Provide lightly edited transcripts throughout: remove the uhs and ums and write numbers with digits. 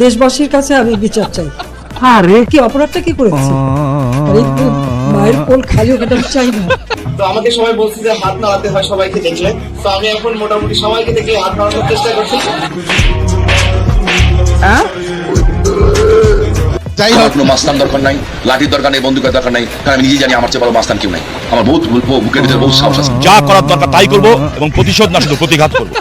দেশবাসীর কাছে আমি বিচার চাই। আরে কি অপরাধটা কি করেছি? মায়ের কোল খালি ওটা চাই না। তো আমাকে সবাই বলছে যে হাত নাড়াতে হয় সবাইকে দেখলে, তো আমি এখন মোটামুটি সবাইকে দেখে হাত নাড়ানোর চেষ্টা করছি। যাই হোক, কোনো মাস্তান দরকার নাই, লাঠির দরকার নেই, বন্দুকের দরকার নাই, কারণ আমি নিজেই জানি আমার চেয়ে বড় মাস্তান কেউ নাই। আমার বহুত বুকের ভিতরে বহুত সাহস আছে। যা করার দরকার তাই করবো এবং প্রতিশোধ না শুধু প্রতিঘাত করবো।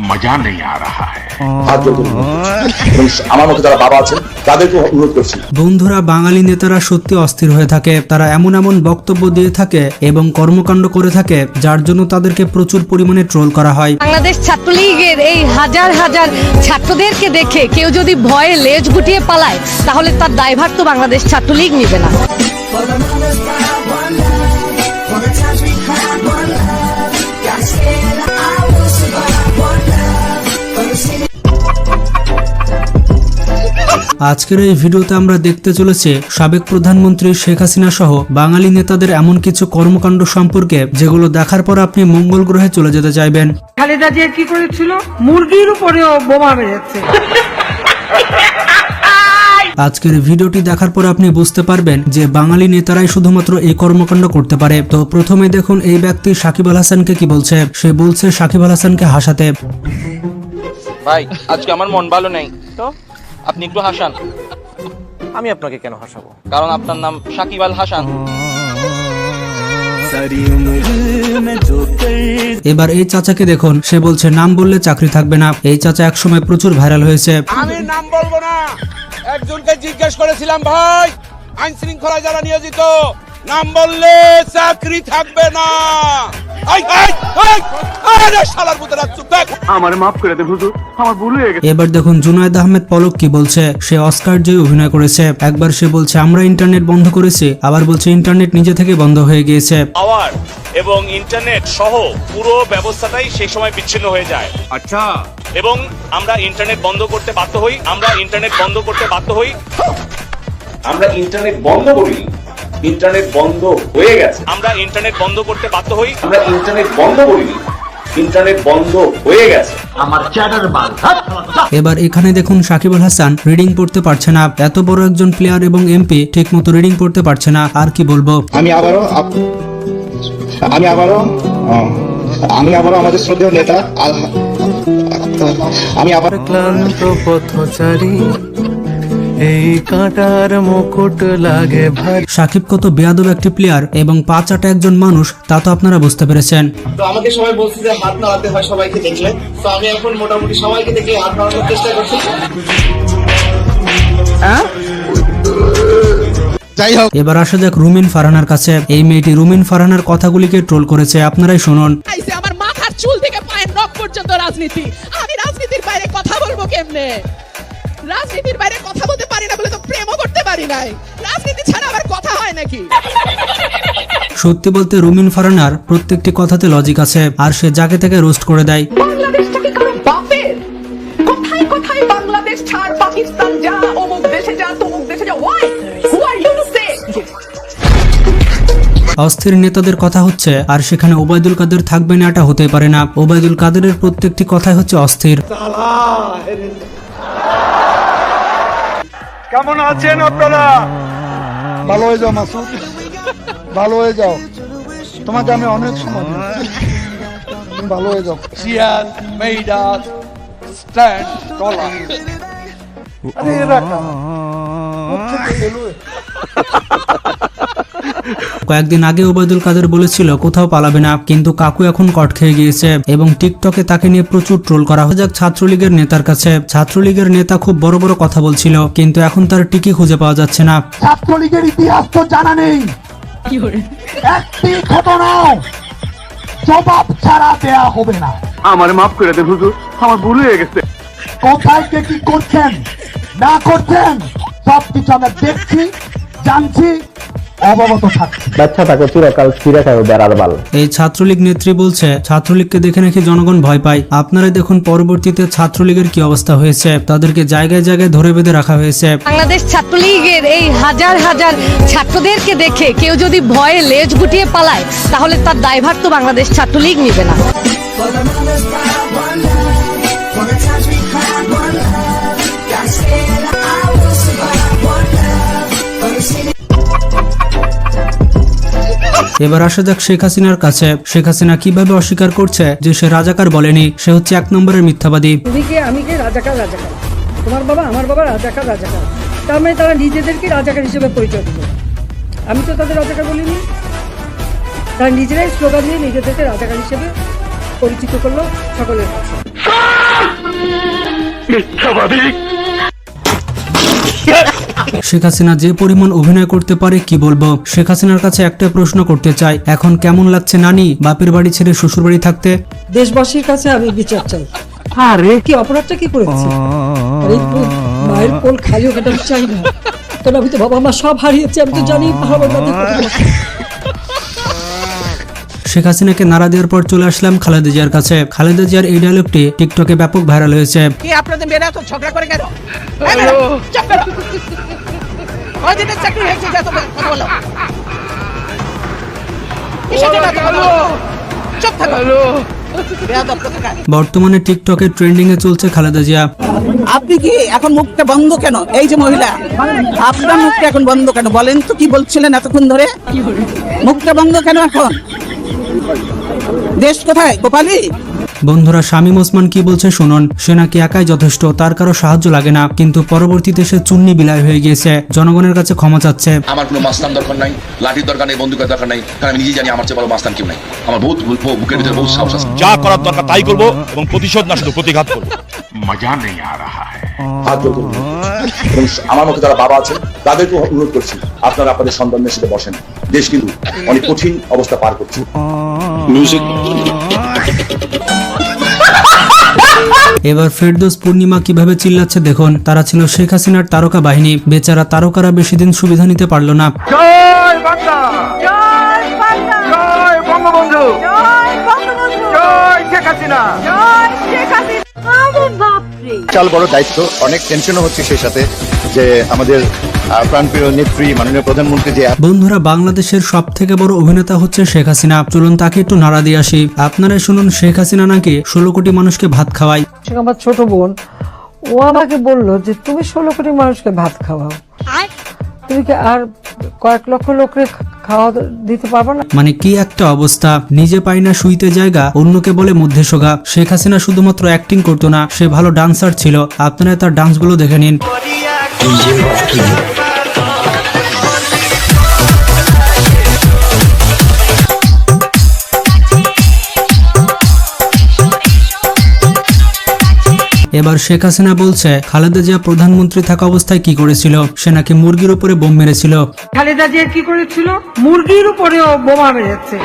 মজা নেই আ রাহা হ্যায়। আমার মতো যারা বাবা আছেন তাদেরকে অনুরোধ করছি। বন্ধুরা, বাঙালি নেতারা সত্যি অস্থির হয়ে থাকে। তারা এমন এমন বক্তব্য দিয়ে থাকে এবং কর্মকাণ্ড করে থাকে যার জন্য তাদেরকে প্রচুর পরিমাণে ট্রোল করা হয়। বাংলাদেশ ছাত্রলীগের এই হাজার হাজার ছাত্রদেরকে দেখে কেউ যদি ভয়ে লেজ গুটিয়ে পালায়, তাহলে তার দায়ভার তো বাংলাদেশ ছাত্রলীগ নিবে না। আজকের এই ভিডিওতে আমরা দেখতে চলেছি সাবেক প্রধানমন্ত্রী শেখ হাসিনা সহ বাঙালি নেতাদের এমন কিছু কর্মকাণ্ড সম্পর্কে যেগুলো দেখার পর আপনি মঙ্গল গ্রহে চলে যেতে চাইবেন। খালেদা জিয়া কি করেছিল? মুরগির উপরেও বোমা মেরেছে। আজকের ভিডিওটি দেখার পর আপনি বুঝতে পারবেন যে বাঙালি নেতারাই শুধুমাত্র এই কর্মকাণ্ড করতে পারে। তো প্রথমে দেখুন এই ব্যক্তি সাকিব আল হাসানকে কি বলছে। সে বলছে সাকিব আল হাসানকে হাসাতে। ভাই আজকে আমার মন ভালো নেই, তো আপনি একটু হাসান। আমি আপনাকে কেন হাসাবো? কারণ আপনার নাম সাকিব আল হাসান। এবার এই চাচাকে দেখুন, সে বলছে নাম বললে চাকরি থাকবে না। এই চাচা একসময় প্রচুর ভাইরাল হয়েছে। আমি নাম বলবো না, একজনকে জিজ্ঞেস করেছিলাম, ভাই আইন শৃঙ্খলায় যারা নিয়োজিত, নাম বললে চাকরি থাকবে না। এবার দেখুন জুনায়েদ আহমেদ পলক কি বলছে। সে অস্কার জয়ী অভিনয় করেছে। একবার সে বলছে আমরা ইন্টারনেট বন্ধ করেছি, আবার বলছে ইন্টারনেট নিজে থেকে বন্ধ হয়ে গিয়েছে। পাওয়ার এবং ইন্টারনেট সহ পুরো ব্যবস্থাটাই সেই সময় বিচ্ছিন্ন হয়ে যায়। আচ্ছা, এবং আমরা ইন্টারনেট বন্ধ করতে বাধ্য হই। আমরা ইন্টারনেট বন্ধ করি, ইন্টারনেট বন্ধ হয়ে গেছে। আমরা ইন্টারনেট বন্ধ করতে বাধ্য হই। আমরা ইন্টারনেট বন্ধ করিনি, ইন্টারনেট বন্ধ হয়ে গেছে। এবার এখানে দেখুন সাকিব আল হাসান রিডিং পড়তে পারছে না। এত বড় একজন প্লেয়ার এবং এমপি ঠিক মতো রিডিং পড়তে পারছে না। আর কি বলবো। আমি আবারও আমাদের শ্রদ্ধেয় নেতা আমি আবার ক্লান্ত পথচারী, এই কাঁটার মুকুট লাগে ভারী। সাকিব কত বেয়াদব একটি প্লেয়ার এবং পা চাটা একজন মানুষ, তা তো আপনারা বুঝতে পেরেছেন। তো আমাকে সবাই বলছে যে হাত নাড়াতে হয় সবাইকে দেখলে, তো আমি এখন মোটামুটি সবাইকে দেখে হাত নাড়ানোর চেষ্টা করছি। যাই হোক, এবার আসা যাক রুমিন ফারহানার কাছে। এই মেয়েটি রুমিন ফারহানার কথাগুলিকে ট্রোল করেছে, আপনারাই শুনুন। আমার মাথার চুল থেকে পায়ের নখ পর্যন্ত রাজনীতি। আমি রাজনীতির বাইরে কথা বলবো কেমনে? রাজনীতির বাইরে কথা বলতে পারি না বলে তো প্রেমও করতে পারি নাই। রাজনীতি ছাড়া আবার কথা হয় নাকি? সত্যি বলতে রুমিন ফারহানার প্রত্যেকটি কথাতে লজিক আছে, আর সে যাকে তাকে রোস্ট করে দেয়। বাংলাদেশটা কি কারো বাপের? কোথায় কোথায় বাংলাদেশ ছাড়, পাকিস্তান যা, অমুক দেশে যা, তমুক দেশে যা। Why? Who are you to say? অস্থির নেতাদের কথা হচ্ছে, আর সেখানে ওবায়দুল কাদের থাকবে না এটা হতেই পারে না। ওবায়দুল কাদেরের প্রত্যেকটি কথাই হচ্ছে অস্থির। কেমন আছেন আপনারা? ভালো হয়ে যাও মাসুদ, ভালো হয়ে যাও। তোমাকে আমি অনেক সময় দিয়েছি, তুমি ভালো হয়ে যাও। Cheers made us stand taller. আরে এরা কয়েকদিন আগে ওবায়দুল কাদের বলেছিল কোথাও পালাবে না, কিন্তু কাকু এখন কট খেয়ে গিয়েছে এবং টিকটকে তাকে নিয়ে প্রচুর ট্রোল করা হয়। যাক ছাত্রলীগের নেতার কাছে। ছাত্রলীগের নেতা খুব বড় বড় কথা বলছিল, কিন্তু এখন তার টিকি খুঁজে পাওয়া যাচ্ছে না। ছাত্রলীগের ইতিহাস তো জানা নেই, একটি ঘটনাও জবাব ছাড়া দেয়া হবে না। আমার মাফ করে দেন হুজুর, আমার ভুল হয়ে গেছে। কোথায় কে কি করছেন না করছেন সবকিছু আমরা দেখছি, জানছি, অবগত থাকছি। বাচ্চা তাকে চিরকাল ছিঁড়ে খাবে বেড়ার বাল। এই ছাত্রলীগ নেত্রী বলছে ছাত্রলীগকে দেখে নাকি জনগণ ভয় পায়। আপনারাই দেখুন পরবর্তীতে ছাত্রলীগের কি অবস্থা হয়েছে। তাদেরকে জায়গায় জায়গায় ধরে বেঁধে রাখা হয়েছে। বাংলাদেশ ছাত্রলীগের এই হাজার হাজার ছাত্রদেরকে দেখে কেউ যদি ভয়ে লেজ গুটিয়ে পালায়, তাহলে তার দায়ভার তো বাংলাদেশ ছাত্রলীগ নিবে না। এবার আসা যাক শেখ হাসিনার কাছে। শেখ হাসিনা কিভাবে অস্বীকার করছে যে সে রাজাকার বলেনি, সে হচ্ছে 1 নম্বরের মিথ্যাবাদী। তুমি কে আমি কে রাজাকার রাজাকার, তোমার বাবা আমার বাবা রাজাকার রাজাকার, তার মানে তারা নিজেদেরকে রাজাকার হিসেবে পরিচয় দিল। আমি তো তাদের রাজাকার বলিনি, তারা নিজেরাই স্লোগান দিয়ে নিজেদেরকে রাজাকার হিসেবে পরিচিত করলো সকলের কাছে। শেখ হাসিনা যে পরিমাণ অভিনয় করতে পারে কি বলবো। শেখ হাসিনার কাছে একটা প্রশ্ন করতে চাই, এখন কেমন লাগছে নানি বাপের বাড়ি ছেড়ে শ্বশুর বাড়ি থাকতে? দেশবাসীর কাছে আমি বিচার চাই। আরে কি অপরাধটা কি করেছি? আরে মায়ের কোল খালিও কাটাতে চাই না, কারণ আমি তো বাবা মা সব হারিয়েছি, আমি তো জানি ভালো তাদের কথা। শেখ হাসিনাকে নাড়া দেওয়ার পর চলে আসলাম খালেদা জিয়ার কাছে। খালেদা জিয়ার এই ডায়লগটি টিকটকে ব্যাপক ভাইরাল হয়েছে। কি আপনাদের মেয়েরা তো ঝগড়া করে কেন? হ্যালো চুপ করো, ওই দিনের চাকরি হয়েছে যা তোমরা কথা বলো, কিসের জন্য কথা বলো? চুপ থাকো। বেয়াদব কোথাকার। বর্তমানে টিকটকে ট্রেন্ডিং এ চলছে খালেদা জিয়া। আপনি কি এখন মুখটা বন্ধ কেন? এই যে মহিলা, আপনার মুখটা এখন বন্ধ কেন? বলেন তো কি বলছিলেন এতক্ষণ ধরে? মুখটা বন্ধ কেন এখন? দেশ কোথায় গোপালী? বন্ধুরা, শামীম ওসমান কি বলছে শুনুন। সে নাকি একাই যথেষ্ট, তার কারো সাহায্য লাগে না, কিন্তু পরবর্তীতে সে চুন্নি বিলাই হয়ে গিয়েছে, জনগণের কাছে ক্ষমা চাচ্ছে। আমার কোনো মাস্তান দরকার নাই, লাঠির দরকার নেই, বন্দুকের দরকার নাই, কারণ আমি নিজে জানি আমার চেয়ে বড় মাস্তান কেউ নাই। আমার বহুত বুকের ভিতরে বহুত সাহস আছে। যা করার দরকার তাই করবো এবং প্রতিশোধ না শুধু প্রতিঘাত করবো। मजा नहीं आ रहा है। আমার মতো যারা বাবা আছেন তাদেরকে অনুরোধ করছি, আপনারা আপনাদের সন্তানদের সাথে বসেন। দেশ কিন্তু অনেক কঠিন অবস্থা পার করছে। এবার ফেরদৌস পূর্ণিমা কিভাবে চিল্লাচ্ছে দেখুন। তারা ছিল শেখ হাসিনার তারকা বাহিনী, বেচারা তারকারা বেশি দিন সুবিধা নিতে পারলো না। জয় বাংলা, জয় বাংলা, জয় বঙ্গবন্ধু, জয় বঙ্গবন্ধু, জয় শেখ হাসিনা, জয় শেখ হাসিনা। বিশাল বড় দায়িত্ব, অনেক টেনশনও হচ্ছে সেই সাথে যে আমাদের প্রাণপ্রিয় নেত্রী মাননীয় প্রধানমন্ত্রী যে। বন্ধুরা, বাংলাদেশের সব থেকে বড় অভিনেতা হচ্ছে শেখ হাসিনা। চলুন তাকে একটু নাড়া দিয়ে আসি। আপনারাই শুনুন, শেখ হাসিনা নাকি 16 কোটি মানুষকে ভাত খাওয়ায়। আমার ছোট বোন, ও আমাকে বললো যে তুমি 16 কোটি মানুষকে ভাত খাওয়াও, তুমি কি আর কয়েক লক্ষ লোককে খাওয়া দিতে পারবো না? মানে কি একটা অবস্থা, নিজে পাই না শুইতে জায়গা, অন্যকে বলে মধ্যে সোগা। শেখ হাসিনা শুধুমাত্র অ্যাক্টিং করতো না, সে ভালো ডান্সার ছিল। আপনারা তার ডান্সগুলো দেখে নিন। এবার শেখ হাসিনা বলছে খালেদা জিয়া প্রধানমন্ত্রী থাকা অবস্থায় কি করেছিল। সে নাকি মুরগির উপরে বোম মেরেছিল। খালেদা জিয়া কি করেছিল? মুরগির উপরেও বোমা মেরেছে।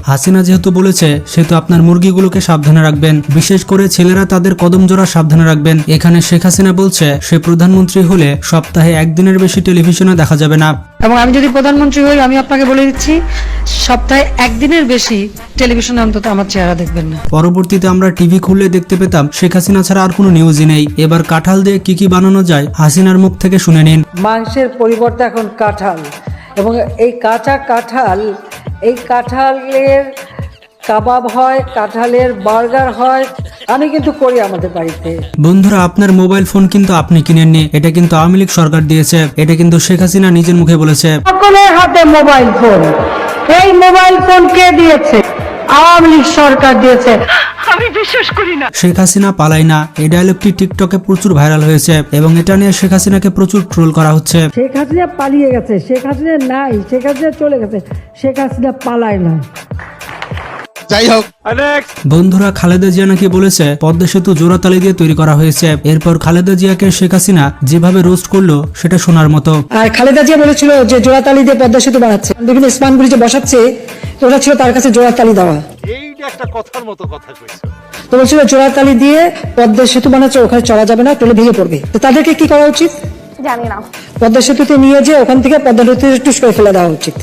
হাসিনা যেহেতু বলেছে, সেহেতু আপনার মুরগিগুলোকে সাবধানে রাখবেন, বিশেষ করে ছেলেরা তাদের কদম জোড়া সাবধানে রাখবেন। এখানে শেখ হাসিনা বলছে সে প্রধানমন্ত্রী হলে সপ্তাহে 1 দিনের বেশি টেলিভিশনে দেখা যাবে না। এবং আমি যদি প্রধানমন্ত্রী হই, আমি আপনাকে বলে দিচ্ছি, সপ্তাহে 1 দিনের বেশি টেলিভিশনে অন্তত আমার চেহারা দেখবেন না। পরবর্তীতে আমরা টিভি খুললে দেখতে পেতাম শেখ হাসিনা ছাড়া আর কোনো নিউজই নেই। এবার কাঁঠাল দিয়ে কি কি বানানো যায় হাসিনার মুখ থেকে শুনে নিন। মাংসের পরিবর্তে এখন কাঁঠাল, এবং এই কাঁচা কাঁঠাল, এই কাঁঠালের কাবাব হয়, কাঁঠালের বার্গার হয়, আমি কিন্তু করি আমাদের বাড়িতে। বন্ধুরা, আপনার মোবাইল ফোন কিন্তু আপনি কিনেননি, এটা কিন্তু আওয়ামী লীগ সরকার দিয়েছে। এটা কিন্তু শেখ হাসিনা নিজের মুখে বলেছে। সকলের হাতে মোবাইল ফোন, এই মোবাইল ফোন কে দিয়েছে? আওয়ামী লীগ সরকার দিয়েছে। আমি বিশ্বাস করি না। শেখ হাসিনা পালায় না, এই ডায়লগটি টিকটকে প্রচুর ভাইরাল হয়েছে এবং এটা নিয়ে শেখ হাসিনাকে প্রচুর ট্রোল করা হচ্ছে। শেখ হাসিনা পালিয়ে গেছে, শেখ হাসিনা নাই, শেখ হাসিনা চলে গেছে, শেখ হাসিনা পালায় না। যাই হোক, বন্ধুরা, খালেদা জিয়া নাকি বলেছে পদ্মা সেতু জোড়াতালি দিয়ে তৈরি করা হয়েছে। এরপর খালেদা জিয়াকে শেখ হাসিনা যেভাবে রোস্ট করলো সেটা শোনার মতো। আর খালেদা জিয়া বলেছিল যে জোড়াতালি দিয়ে পদ্মা সেতু বানাচ্ছে, বিভিন্ন স্পানগুলি যে বসাচ্ছে, ওটা ছিল তার কাছে জোড়াতালি দেওয়া। এইটা একটা কথার মতো কথা কইছো। তো বলছিল জোড়াতালি দিয়ে পদ্মা সেতু বানাচ্ছে, ওখানে চলা যাবে না, টলে ভেঙে পড়বে। তো তাদেরকে কি করা উচিত জানি না, পদ্মা সেতুতে নিয়ে যে ওখান থেকে পদ্মা সেতুতে টুস করে ফেলে দেওয়া উচিত।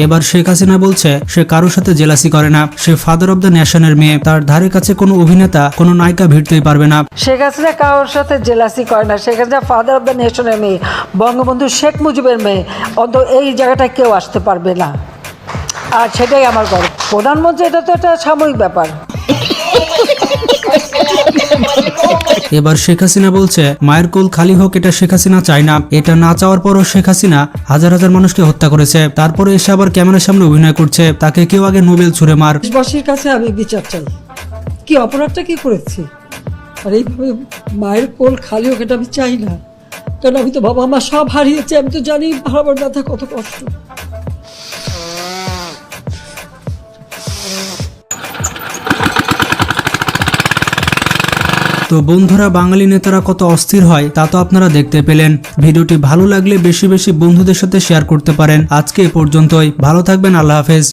এবার শেখ হাসিনা বলছে সে কারোর সাথে জেলাসি করে না, সে ফাদার অব দ্য নেশনের মেয়ে, তার ধারে কাছে কোনো অভিনেতা কোনো নায়িকা ভিড়তেই পারবে না। শেখ হাসিনা কারোর সাথে জেলাসি করে না, Sheikh Hasina father of the নেশনের মেয়ে, বঙ্গবন্ধু শেখ মুজিবের মেয়ে, অন্তত এই জায়গাটায় কেউ আসতে পারবে না। আর সেটাই আমার গর্ব। প্রধানমন্ত্রী এটা তো একটা সাময়িক ব্যাপার। এবার শেখ হাসিনা বলছে মায়ের কোল খালি হোক, এটা শেখ হাসিনা চায় না। এটা না চাওয়ার পরও শেখ হাসিনা হাজার হাজার মানুষকে হত্যা করেছে, তারপরে এসে আবার ক্যামেরার সামনে অভিনয় করছে। তাকে কেউ আগে নোবেল ছুড়ে মার। দেশবাসীর কাছে আমি বিচার চাই, কি অপরাধটা কি করেছি। আর এইভাবে মায়ের কোল খালি হোক এটা আমি চাই না, কারণ আমি তো বাবা মা সব হারিয়েছি, আমি তো জানি হারাবার ব্যথা কত কষ্ট। তো বন্ধুরা, বাঙালি নেতারা কত অস্থির হয় তা তো আপনারা দেখতে পেলেন। ভিডিওটি ভালো লাগলে বেশি বেশি বন্ধুদের সাথে শেয়ার করতে পারেন। আজকে এ পর্যন্তই, ভালো থাকবেন, আল্লাহ হাফেজ।